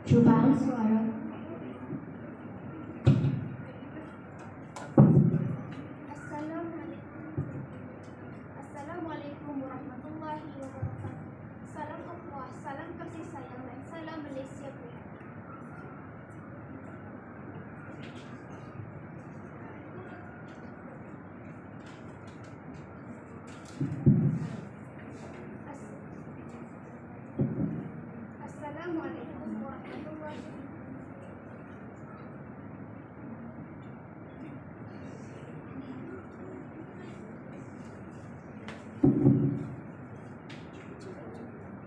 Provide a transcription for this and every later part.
Cubaan suara. Assalamualaikum warahmatullahi wabarakatuh. Salam Allah, salam kasih sayang dan salam Malaysia. Assalamualaikum warahmatullahi wabarakatuh.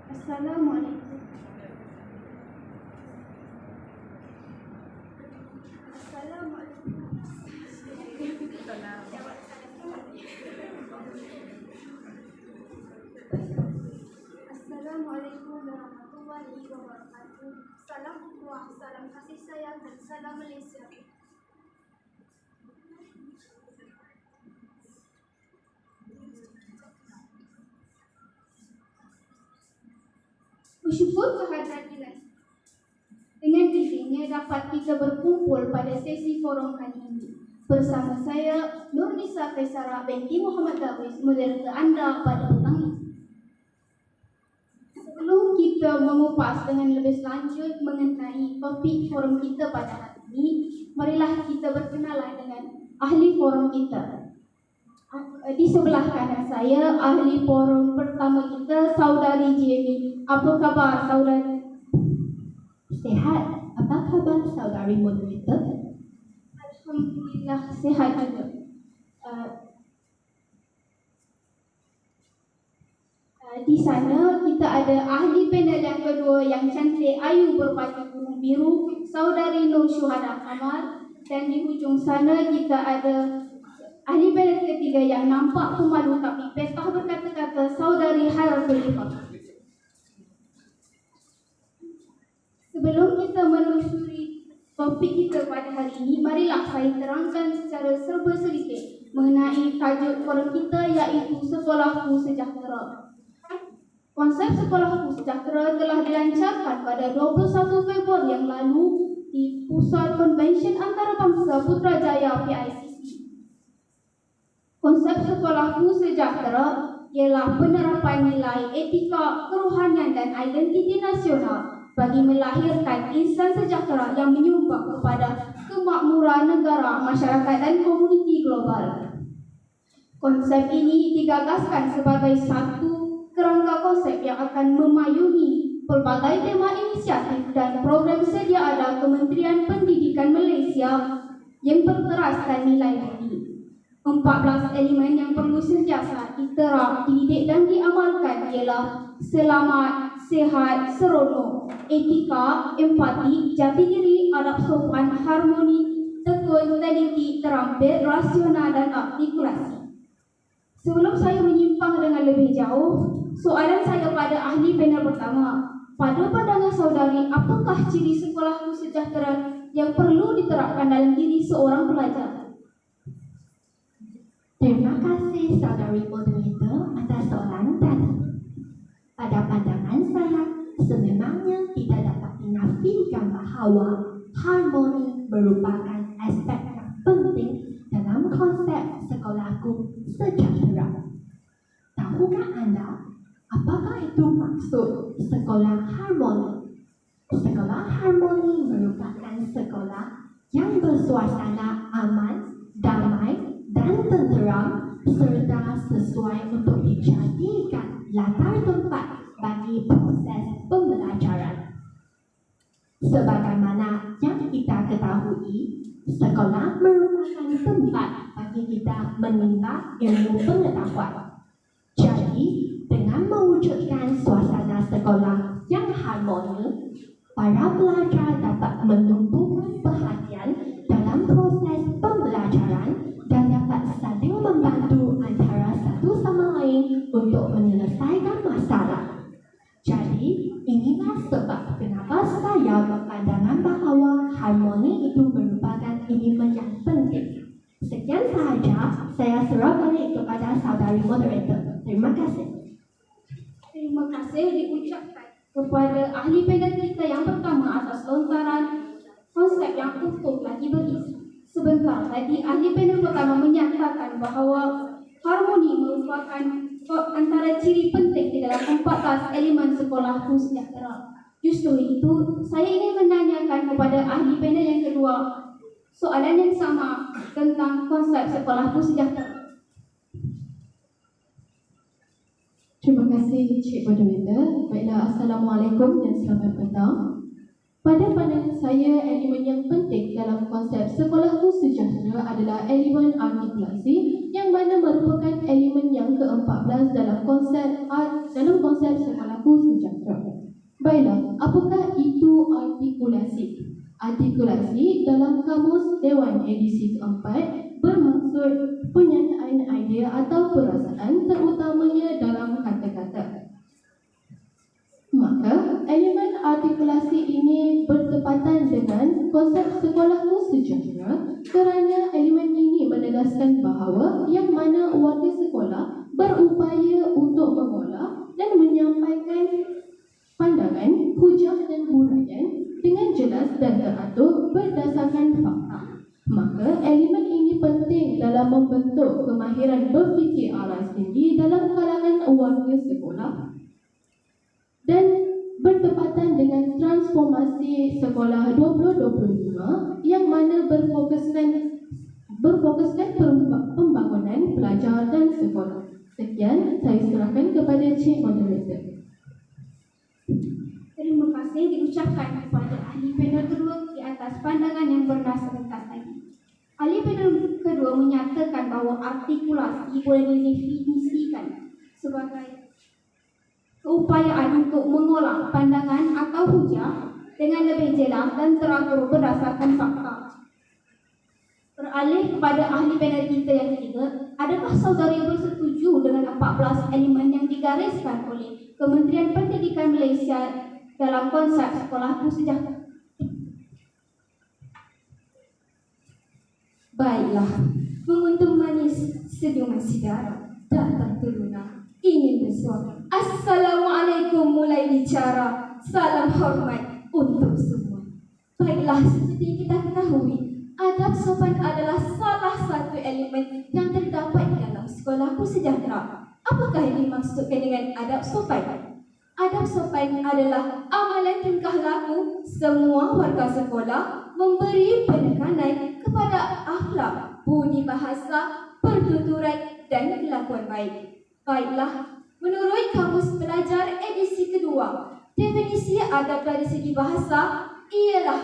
Assalamualaikum. Assalamualaikum warahmatullahi wabarakatuh. Salam Allah, salam kasih sayang dan salam Malaysia. Bersyukur kehadiran Ilahi. Dengan izinnya dapat kita berkumpul pada sesi forum kali ini. Bersama saya, Nurnisa Kaisara binti Muhammad Darwis, moderator anda pada petang ini. Sebelum kita mengupas dengan lebih lanjut mengenai topik forum kita pada hari ini, marilah kita berkenalan dengan ahli forum kita. Di sebelah kanan saya, ahli forum pertama kita, Saudari Jamie. Apa khabar, Saudari? Sehat. Apa khabar saudari moderator? Alhamdulillah, sehat juga. Di sana kita ada ahli panel yang kedua yang cantik ayu berbaju burung biru, Saudari Nur Syuhada Kamal. Dan di hujung sana kita ada ahli panel ketiga yang nampak pemalu tapi petah berkata-kata, Saudari Hairatul Ifah. Sebelum kita menelusuri topik kita pada hari ini, marilah saya terangkan secara serba sedikit mengenai tajuk forum kita, iaitu Sekolahku Sejahtera. Konsep Sekolahku Sejahtera telah dilancarkan pada 21 Februari yang lalu di Pusat Konvensyen Antarabangsa Putrajaya PICC. Konsep Sekolahku Sejahtera ialah penerapan nilai etika, kerohanian dan identiti nasional bagi melahirkan insan sejahtera yang menyumbang kepada kemakmuran negara, masyarakat dan komuniti global. Konsep ini digagaskan sebagai satu kerangka konsep yang akan memayungi pelbagai tema inisiatif dan program sedia ada Kementerian Pendidikan Malaysia yang berteraskan nilai ini. 14 elemen yang perlu sentiasa diterap, dididik dan diamalkan ialah selamat, sehat, seronok, etika, empati, jati diri, adab sopan, harmoni, tekun, teliti, terampil, rasional dan artikulasi. Sebelum saya menyimpang dengan lebih jauh, soalan saya pada ahli panel pertama. Pada pandangan saudari, apakah ciri sekolahku sejahtera yang perlu diterapkan dalam diri seorang pelajar? Terima kasih saudari moderator atas soalan tadi. Pada pandangan saya, sememangnya tidak dapat dinafikan bahawa harmoni merupakan aspek yang penting dalam konsep sekolahku sejahtera. Tahukah anda apakah itu maksud sekolah harmoni? Sekolah harmoni merupakan sekolah yang bersuasana aman, damai dan tenteram serta sesuai untuk dijadikan latar tempat bagi proses pembelajaran. Sebagaimana yang kita ketahui, sekolah merupakan tempat bagi kita menimba ilmu pengetahuan. Jadi, dengan mewujudkan suasana sekolah yang harmoni, para pelajar dapat menumpukan perhatian dalam proses pembelajaran dan dapat saling membantu antara satu sama lain untuk menyelesaikan masalah. Jadi, inilah sebab kenapa saya berpandangan bahawa harmoni itu merupakan elemen yang penting. Sekian sahaja, saya serah balik kepada saudari moderator. Terima kasih. Terima kasih diucapkan kepada ahli panel kita yang pertama atas lontaran konsep yang utuh lagi berisi. Sebentar tadi, ahli panel pertama menyatakan bahawa harmoni merupakan antara ciri penting di dalam 14 elemen sekolahku sejahtera. Justru itu, saya ingin menanyakan kepada ahli panel yang kedua soalan yang sama tentang konsep sekolahku sejahtera. Terima kasih Cik Moderator. Baiklah, Assalamualaikum dan selamat petang. Pada pandangan saya, elemen yang penting dalam konsep sekolahku sejahtera adalah elemen artikulasi yang mana merupakan elemen yang ke-14 dalam konsep sekolahku sejahtera. Baiklah, apakah itu artikulasi? Artikulasi dalam Kamus Dewan edisi keempat bermaksud penyataan idea atau perasaan terutamanya dalam kata-kata. Maka, elemen artikulasi ini bertepatan dengan konsep sekolahku sejahtera kerana elemen ini menegaskan bahawa yang mana warga sekolah berupaya untuk mengolah dan menyampaikan pandangan, hujah dan huraian dengan jelas dan teratur berdasarkan fakta. Maka, elemen ini penting dalam membentuk kemahiran berfikir aras tinggi dalam kalangan warga sekolah dan bertepatan dengan transformasi sekolah 2025 yang mana berfokuskan pembangunan pelajar dan sekolah. Sekian, saya serahkan kepada Cik Moderator. Terima kasih diucapkan kepada ahli panel kedua di atas pandangan yang berdasarkan tadi. Ahli panel kedua menyatakan bahawa artikulasi boleh didefinisikan sebagai keupayaan untuk mengolah pandangan atau hujah dengan lebih jelas dan teratur berdasarkan fakta. Beralih kepada ahli panel kita yang ketiga, adakah saudari bersetuju dengan 14 elemen yang digariskan oleh Kementerian Pendidikan Malaysia dalam konsep sekolahku sejahtera? Baiklah, menguntung manis senyuman saudara datang teruna ingin bersuara. Assalamualaikum mulai bicara. Salam hormat untuk semua. Baiklah, seperti kita ketahui, adab sopan adalah salah satu elemen yang terdapat dalam sekolahku sejahtera. Apakah yang dimaksudkan dengan adab sopan? Adab sopan adalah amalan tingkah laku semua warga sekolah memberi penekanan kepada akhlak, budi bahasa, pertuturan dan kelakuan baik. Baiklah, menurut Kamus Pelajar edisi kedua, definisi adab dari segi bahasa ialah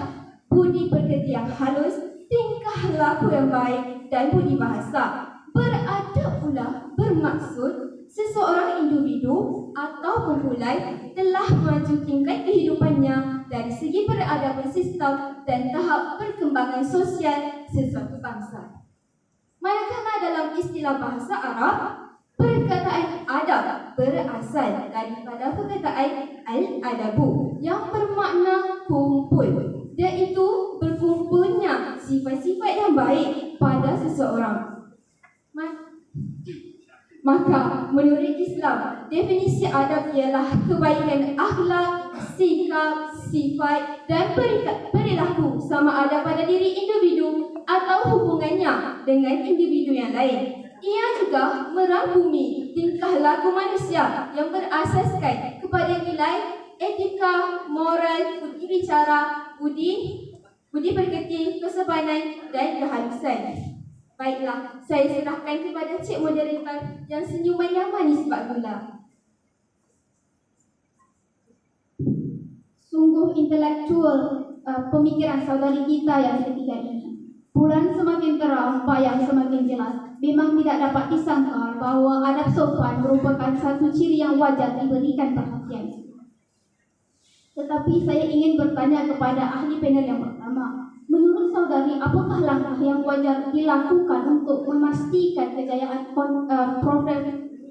budi pekerti yang halus, tingkah laku yang baik dan budi bahasa. Beradab pula bermaksud seseorang individu atau kumpulan telah maju tingkat kehidupannya dari segi peradaban sistem dan tahap perkembangan sosial sesuatu bangsa. Manakala dalam istilah bahasa Arab, perkataan adab berasal daripada perkataan al-adabu yang bermakna kumpul, iaitu berkumpulnya sifat-sifat yang baik pada seseorang. Maka, menurut Islam, definisi adab ialah kebaikan akhlak, sikap, sifat dan perilaku sama ada pada diri individu atau hubungannya dengan individu yang lain. Ia juga merangkumi tingkah laku manusia yang berasaskan kepada nilai etika, moral, budi bicara, budi pekerti, kesopanan dan kehalusan. Baiklah, saya serahkan kepada Cik Moderator yang senyuman yang manis bak gula. Sungguh intelektual pemikiran saudari kita yang ketiga ini. Bulan semakin terang, bayang semakin jelas. Memang tidak dapat disangkal bahawa adab sopan merupakan satu ciri yang wajar diberikan perhatian. Tetapi saya ingin bertanya kepada ahli panel yang pertama. Menurut saudari, apakah langkah yang wajar dilakukan untuk memastikan kejayaan program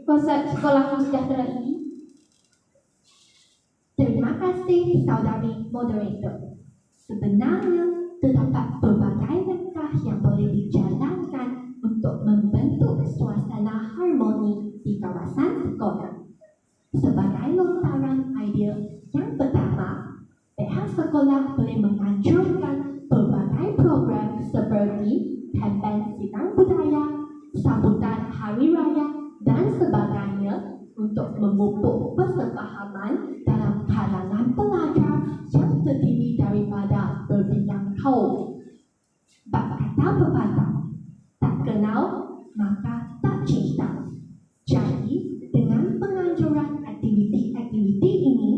konsep sekolahku sejahtera ini? Terima kasih saudari moderator. Sebenarnya terdapat pelbagai langkah yang boleh dijalankan untuk membentuk suasana harmoni di kawasan sekolah. Sebagai lontaran idea dia. Yang pertama, pihak sekolah boleh menganjurkan pelbagai program seperti kempen sidang budaya, sambutan hari raya dan sebagainya untuk memupuk kesepahaman dalam kalangan pelajar yang terdiri daripada berbilang kaum. Bab kata pepatah, tak kenal maka tak cinta. Jadi, dengan penganjuran aktiviti-aktiviti ini,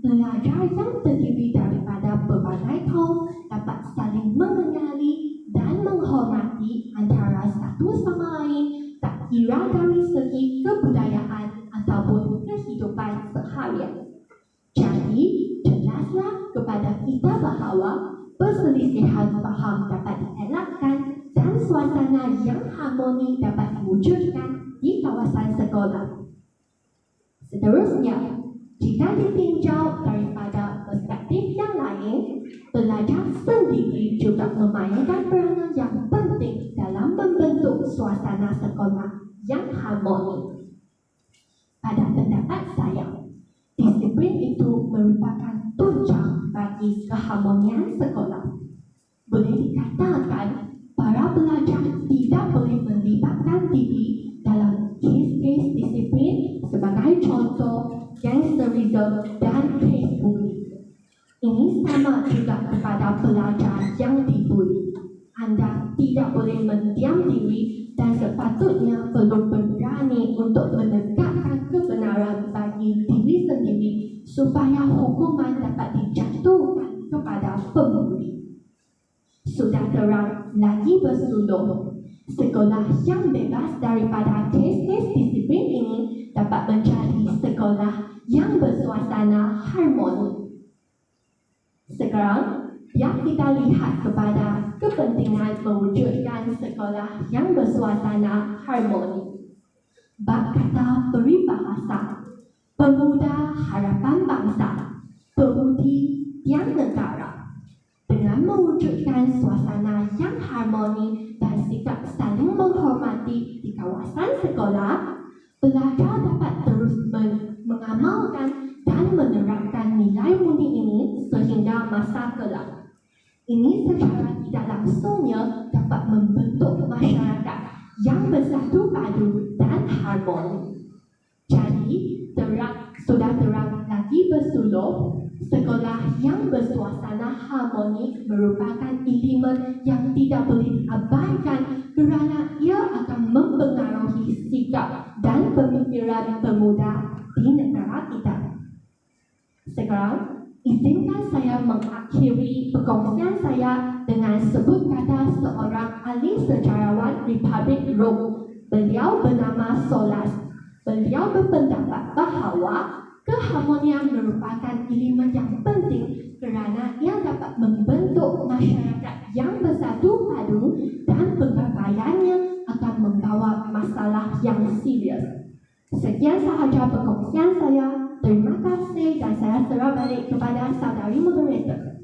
pelajar yang terdiri daripada berbagai kaum dapat saling mengenali dan menghormati antara satu sama lain, tak kira dari segi kebudayaan ataupun kehidupan seharian. Jadi, jelaslah kepada kita bahawa perselisihan faham dapat dielakkan dan suasana yang harmoni dapat diwujudkan di kawasan sekolah. Seterusnya, jika ditinjau daripada perspektif yang lain, pelajar sendiri juga memainkan peranan yang penting dalam membentuk suasana sekolah yang harmoni. Pada pendapat saya, disiplin itu merupakan tunjang bagi keharmonian sekolah. Boleh dikatakan, para pelajar tidak boleh melibatkan diri dalam kes-kes disiplin sebagai contoh gangsterisme dan kes bully. Ini sama juga kepada pelajar yang dibuli. Anda tidak boleh mendiam diri dan sepatutnya perlu berani untuk menegakkan kebenaran bagi diri sendiri supaya hukuman dapat dijatuhkan kepada pembuli. Sudah terang lagi bersulung, sekolah yang bebas daripada kes-kes disiplin ini dapat menjadi sekolah yang bersuasana harmoni. Sekarang, biar kita lihat kepada kepentingan mewujudkan sekolah yang bersuasana harmoni. Bab kata peribahasa, pemuda harapan bangsa, pemudi tiang negara. Dengan mewujudkan suasana yang harmoni dan sikap saling menghormati di kawasan sekolah, pelajar dapat terus mengamalkan dan menerapkan nilai murni ini sehingga masa kelak. Ini secara tidak langsungnya dapat membentuk masyarakat yang bersatu padu dan harmoni. Jadi, sudah terang lagi bersulung, sekolah yang bersuasana harmoni merupakan elemen yang tidak boleh diabaikan kerana ia akan mempengaruhi sikap dan pemikiran pemuda di negara kita. Sekarang, izinkan saya mengakhiri perkongsian saya dengan sebut kata seorang ahli sejarawan Republik Rom. Beliau bernama Solas. Beliau berpendapat bahawa keharmonian merupakan elemen yang penting kerana ia dapat membentuk masyarakat yang bersatu padu dan penggabaiannya akan membawa masalah yang serius. Sekian sahaja perkongsian saya. Terima kasih dan saya serah balik kepada saudari moderator.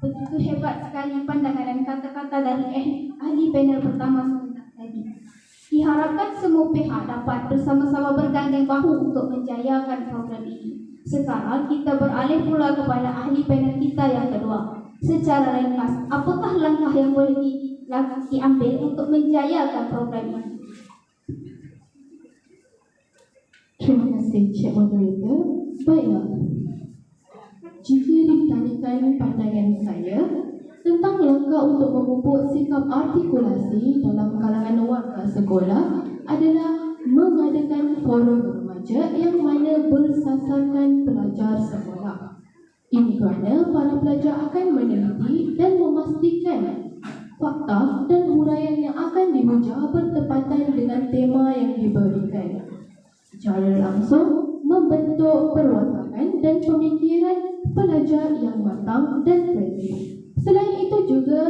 Begitu hebat sekali pandangan dan kata-kata dari ahli panel pertama sebentar tadi. Diharapkan semua pihak dapat bersama-sama bergandeng bahu untuk menjayakan program ini. Sekarang kita beralih pula kepada ahli panel kita yang kedua. Secara ringkas, apakah langkah yang boleh diambil untuk menjayakan program ini? Terima kasih, Cik Moderator. Baiklah, jika ditanyakan pandangan saya tentang langkah untuk memupuk sikap artikulasi dalam kalangan warga sekolah adalah mengadakan forum remaja yang mana bersasarkan pelajar sekolah. Ini kerana para pelajar akan meneliti dan memastikan fakta dan huraian yang akan dihujah bertepatan dengan tema yang diberikan. Secara langsung membentuk perwatakan dan pemikiran pelajar yang matang dan kreatif. Selain itu juga,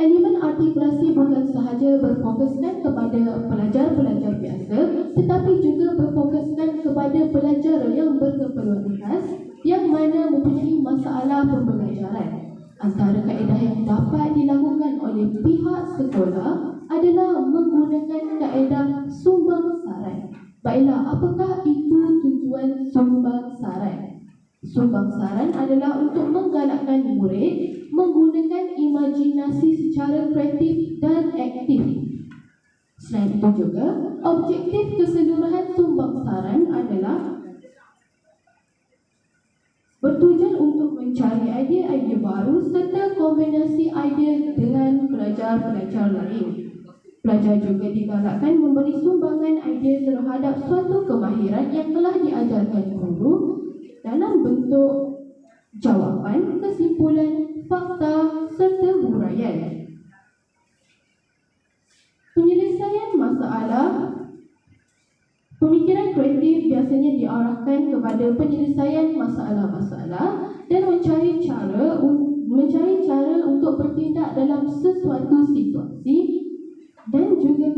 elemen artikulasi bukan sahaja berfokuskan kepada pelajar-pelajar biasa, tetapi juga berfokuskan kepada pelajar yang berkeperluan khas yang mana mempunyai masalah pembelajaran. Antara kaedah yang dapat dilakukan oleh pihak sekolah adalah menggunakan kaedah sumbang saran. Baiklah, apakah itu tujuan sumbangsaran? Sumbangsaran adalah untuk menggalakkan murid menggunakan imajinasi secara kreatif dan aktif. Selain itu juga, objektif keseluruhan sumbangsaran adalah bertujuan untuk mencari idea-idea baru serta kombinasi idea dengan pelajar-pelajar lain. Pelajar juga digalakkan memberi sumbangan idea terhadap suatu kemahiran yang telah diajarkan guru dalam bentuk jawapan, kesimpulan, fakta serta huraian. Penyelesaian masalah. Pemikiran kreatif biasanya diarahkan kepada penyelesaian masalah-masalah dan mencari cara untuk bertindak dalam sesuatu situasi dan juga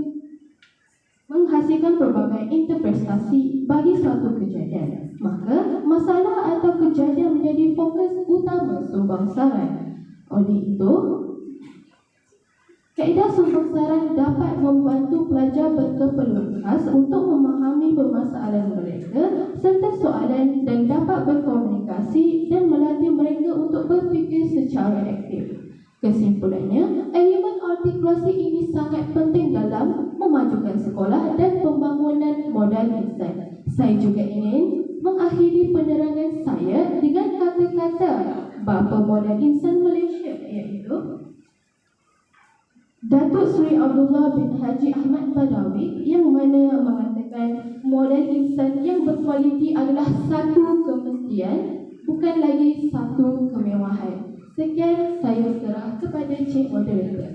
menghasilkan pelbagai interpretasi bagi suatu kejadian. Maka, masalah atau kejadian menjadi fokus utama sumbangsaran. Oleh itu, kaedah sumbangsaran dapat membantu pelajar berkeperluan khas untuk memahami permasalahan mereka serta soalan dan dapat berkomunikasi dan melatih mereka untuk berfikir secara aktif. Kesimpulannya, elemen artikulasi ini sangat penting dalam memajukan sekolah dan pembangunan modal insan. Saya juga ingin mengakhiri penerangan saya dengan kata-kata bapa modal insan Malaysia, iaitu Datuk Seri Abdullah bin Haji Ahmad Badawi, yang mana mengatakan modal insan yang berkualiti adalah satu kemestian, bukan lagi satu kemewahan. Sekian, saya serah kepada Cik Moderator.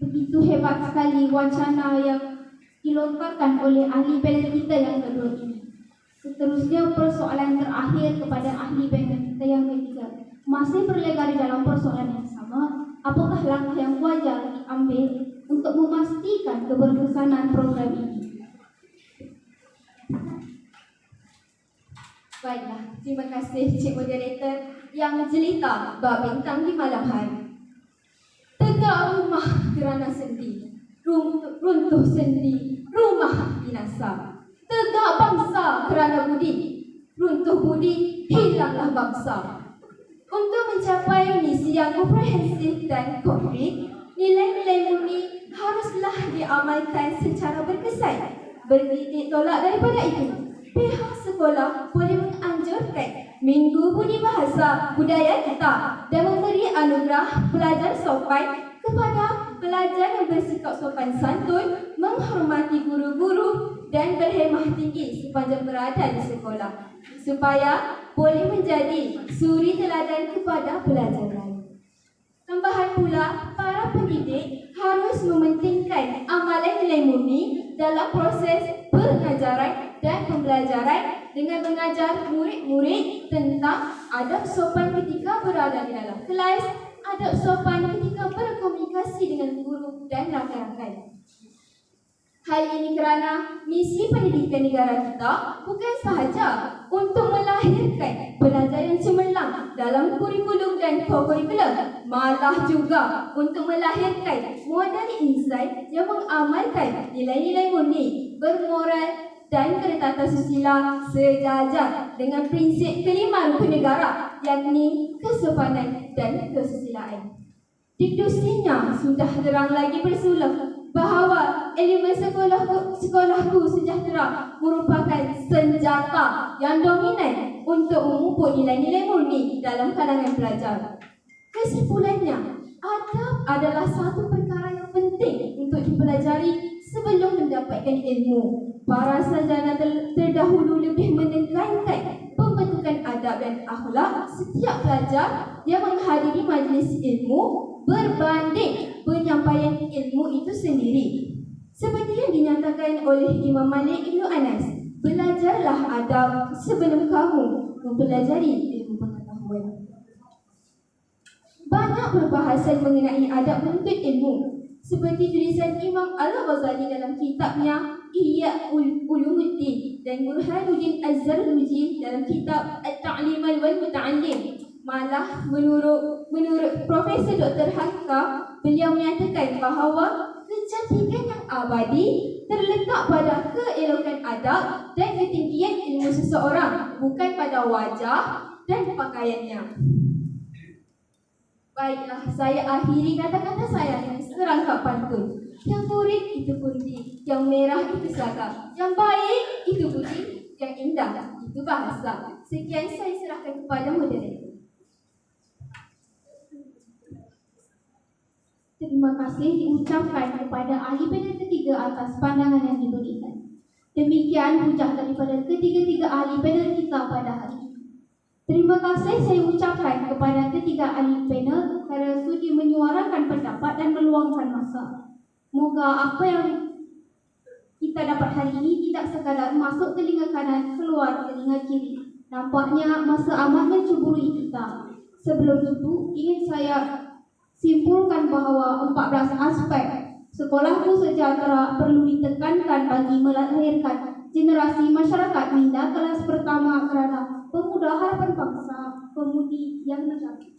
Begitu hebat sekali wacana yang dilontarkan oleh ahli panel kita yang kedua ini. Seterusnya, persoalan terakhir kepada ahli panel kita yang ketiga. Masih berlegar di dalam persoalan yang sama, apakah langkah yang wajar diambil untuk memastikan keberkesanan program ini? Baiklah, terima kasih Cik Moderator yang jelita bab bintang di malam hari. Tegak rumah kerana sendi, runtuh sendi, rumah binasa. Tegak bangsa kerana budi, runtuh budi, hilanglah bangsa. Untuk mencapai misi yang komprehensif dan konkret, nilai-nilai murni haruslah diamalkan secara berkesan. Bertitik tolak daripada itu, pihak sekolah boleh menganjurkan Minggu Budi Bahasa Budaya kita dan memberi anugerah pelajar sopan kepada pelajar yang bersikap sopan santun, menghormati guru-guru dan berhemah tinggi sepanjang berada di sekolah, supaya boleh menjadi suri teladan kepada pelajar lain. Tambahan pula, para pendidik harus mementingkan amalan nilai murni dalam proses pengajaran dan pembelajaran dengan mengajar murid-murid tentang adab sopan ketika berada di dalam kelas, adab sopan ketika berkomunikasi dengan guru dan rakan-rakan. Hal ini kerana misi pendidikan negara kita bukan sahaja untuk melahirkan pelajar yang cemerlang dalam kurikulum dan co-kurikulum, malah juga untuk melahirkan modal insan yang mengamalkan nilai-nilai murni, bermoral dan ketatasusila sejajar dengan prinsip kelima rukun negara, yakni kesopanan dan kesusilaan. Dikdusinya sudah terang lagi bersulap bahawa elemen sekolahku sejahtera merupakan senjata yang dominan untuk memupuk nilai-nilai murni dalam kalangan pelajar. Kesimpulannya, adab adalah satu perkara yang penting untuk dipelajari sebelum mendapatkan ilmu. Para sarjana terdahulu lebih menekankan pembentukan adab dan akhlak setiap pelajar yang menghadiri majlis ilmu berbanding penyampaian ilmu itu sendiri. Seperti yang dinyatakan oleh Imam Malik Ibn Anas, belajarlah adab sebelum kamu mempelajari ilmu pengetahuan. Banyak perbahasan mengenai adab menuntut ilmu, seperti tulisan Imam Al-Ghazali dalam kitabnya Ihya Ulumuddin dan Burhanuddin Az-Zarnuji dalam kitab At-Ta'lim wal Muta'allim Malah menurut Profesor Dr. Hamka, beliau menyatakan bahawa kecantikan yang abadi terletak pada keelokan adab dan ketinggian ilmu seseorang, bukan pada wajah dan pakaiannya. Baiklah, saya akhiri kata-kata saya dengan serangkap pantun. Yang kurit itu kunci, yang merah itu seragam, yang baik itu budi, yang indah itu bahasa. Sekian saya serahkan kepada moderator. Terima kasih diucapkan kepada ahli panel ketiga atas pandangan yang diberikan. Demikian hujah daripada ketiga-tiga ahli panel kita pada hari ini. Terima kasih saya ucapkan kepada ketiga ahli panel kerana sudi menyuarakan pendapat dan meluangkan masa. Moga apa yang kita dapat hari ini tidak sekadar masuk telinga kanan, keluar telinga kiri. Nampaknya masa amat mencuburi kita. Sebelum itu, ingin saya simpulkan bahawa 14 aspek sekolahku sejahtera perlu ditekankan bagi melahirkan generasi masyarakat minda kelas pertama kerana pemuda harapan bangsa, pemudi yang negatif.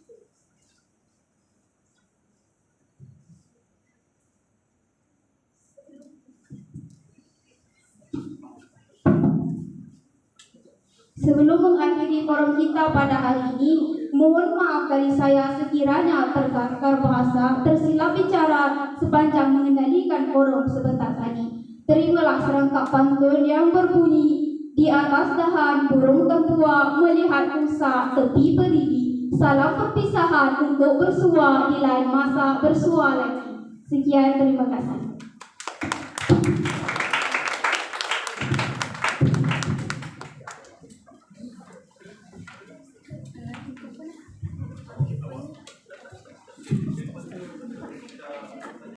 Sebelum mengakhiri forum kita pada hari ini, mohon maaf dari saya sekiranya terkakar bahasa, tersilap bicara sepanjang mengendalikan forum sebentar tadi. Terimalah serangkap pantun yang berbunyi, di atas dahan burung tempua melihat rusa tepi berdiri. Salam perpisahan untuk bersua, di lain masa bersua lagi. Sekian, terima kasih.